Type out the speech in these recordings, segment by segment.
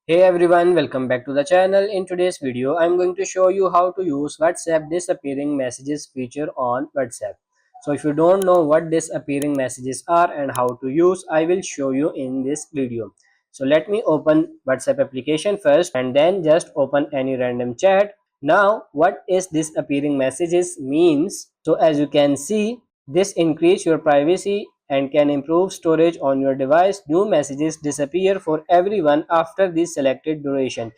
Hey everyone, welcome back to the channel. In today's video, I'm going to show you how to use WhatsApp disappearing messages feature on WhatsApp. So if you don't know what disappearing messages are and how to use, I will show you in this video. So let me open WhatsApp application first and then just open any random chat. Now, what is disappearing messages means? So as you can see, this increase your privacy and can improve storage on your device. New messages disappear for everyone after the selected duration.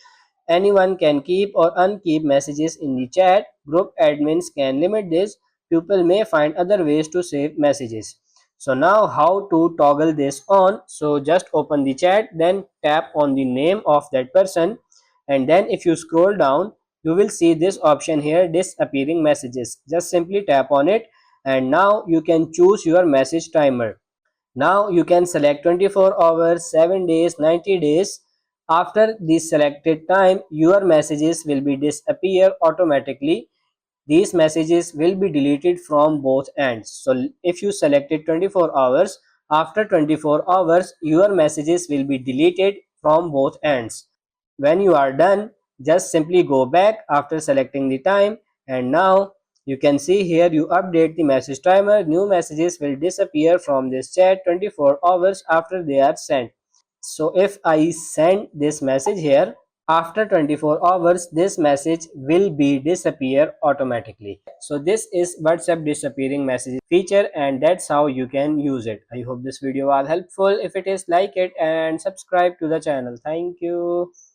Anyone can keep or unkeep messages in the chat. Group admins can limit this. People may find other ways to save messages. So now how to toggle this on? So just open the chat, then tap on the name of that person, and then if you scroll down, you will see this option here, disappearing messages. Just simply tap on it, and now you can choose your message timer. Now you can select 24 hours, 7 days, 90 days. After the selected time, your messages will be disappear automatically. These messages will be deleted from both ends. So if you selected 24 hours, after 24 hours, your messages will be deleted from both ends. When you are done, just simply go back after selecting the time, and now you can see here you update the message timer. New messages will disappear from this chat 24 hours after they are sent. So if I send this message here, after 24 hours this message will be disappear automatically. So this is WhatsApp disappearing messages feature, and that's how you can use it. I hope this video was helpful. If it is, like it and subscribe to the channel. Thank you.